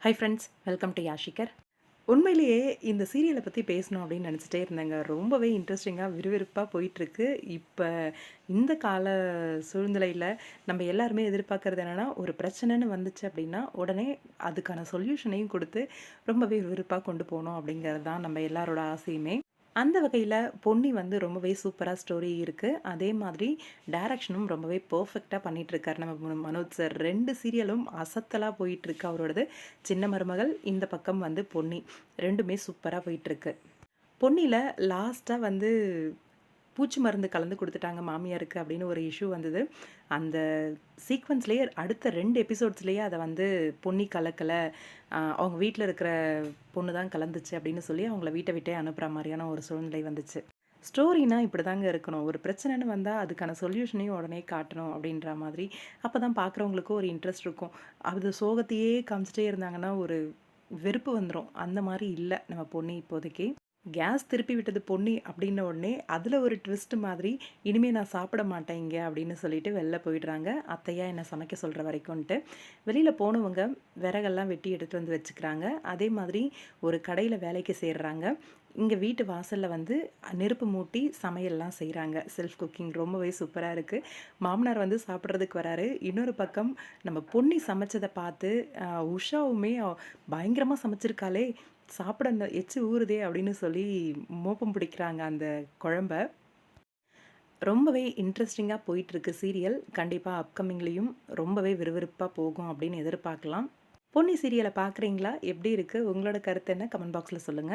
High friends, welcome to Yashikar. உண்மையிலேயே இந்த சீரியலை பற்றி பேசணும் அப்படின்னு நினச்சிட்டே இருந்தேங்க. ரொம்பவே இன்ட்ரெஸ்டிங்காக விறுவிறுப்பாக போயிட்டுருக்கு. இப்போ இந்த கால சூழ்நிலையில் நம்ம எல்லாருமே எதிர்பார்க்குறது என்னென்னா, ஒரு பிரச்சனைன்னு வந்துச்சு அப்படின்னா உடனே அதுக்கான சொல்யூஷனையும் கொடுத்து ரொம்பவே விறுவிறுப்பாக கொண்டு போகணும் அப்படிங்கிறது தான் நம்ம எல்லாரோட ஆசையுமே. அந்த வகையில பொன்னி வந்து ரொம்பவே சூப்பரா ஸ்டோரி இருக்கு. அதே மாதிரி டைரக்ஷனும் ரொம்பவே பெர்ஃபெக்ட்டா பண்ணிட்டுருக்காரு நம்ம மனோஜ் சார். 2 சீரியலும் அசத்தலா போயிட்டுருக்கு அவரோடது. சின்ன மருமகள், இந்த பக்கம் வந்து பொன்னி. 2மே சூப்பரா போயிட்டுருக்கு. பொன்னில லாஸ்ட்டா வந்து பூச்சி மருந்து கலந்து குடுத்துட்டாங்க மாமியாருக்கு அப்படின்னு ஒரு இஷ்யூ வந்தது. அந்த சீக்வென்ஸ்லேயே அடுத்த 2 எபிசோட்ஸ்லேயே அத வந்து பொன்னி கலக்கல. அவங்க வீட்ல இருக்கிற பொண்ணு தான் கலந்துச்சு அப்படின்னு சொல்லி அவங்கள வீட்ட விட்டே அனுப்புற மாரியான ஒரு சூழ்நிலை வந்துச்சு. ஸ்டோரினா இப்படிதாங்க இருக்கணும். ஒரு பிரச்சனைன்னு வந்தா அதுக்கான சொல்யூஷனையும் உடனே காட்டணும் அப்படின்ற மாதிரி. அப்பதான் பார்க்குறவங்களுக்கும் ஒரு இன்ட்ரெஸ்ட் இருக்கும். அது சோகத்தையே காமிச்சிட்டே இருந்தாங்கன்னா ஒரு வெறுப்பு வந்துரும். அந்த மாரி இல்ல நம்ம பொன்னி இப்போதைக்கு. கேஸ் திருப்பி விட்டது பொன்னி அப்படின்ன உடனே, அதில ஒரு ட்விஸ்ட் மாதிரி, "இனிமே நான் சாப்பிட மாட்டேன் இங்க" அப்படின்னு சொல்லிட்டு வெளில போயிடுறாங்க. அத்தையா என்ன சமைக்க சொல்ற வரைக்கும்ன்ட்டு. வெளியில போனவங்க விறகெல்லாம் வெட்டி எடுத்துட்டு வந்து வச்சுக்கிறாங்க. அதே மாதிரி ஒரு கடையில வேலைக்கு சேர்றாங்க. இங்க வீட்டு வாசல்ல வந்து நெருப்பு மூட்டி சமையல்லாம் செய்றாங்க. செல்ஃப் குக்கிங் ரொம்பவே சூப்பரா இருக்கு. மாமனார் வந்து சாப்பிடுறதுக்கு வராரு. இன்னொரு பக்கம் நம்ம பொன்னி சமைச்சத பார்த்து, உஷாவுமே பயங்கரமா சமைச்சிருக்காளே! சாப்பிட அந்த எச்சு ஊறுதே அப்படின்னு சொல்லி மோப்பம் பிடிக்கிறாங்க அந்த குழம்ப. ரொம்பவே இன்ட்ரெஸ்டிங்கா போயிட்டுருக்கு சீரியல். கண்டிப்பா அப்கமிங்லயும் ரொம்பவே விறுவிறுப்பா போகும் அப்படின்னு எதிர்பார்க்கலாம். பொன்னி சீரியல பார்க்குறீங்களா? எப்படி இருக்கு? உங்களோட கருத்து என்ன? கமெண்ட் பாக்ஸ்ல சொல்லுங்க.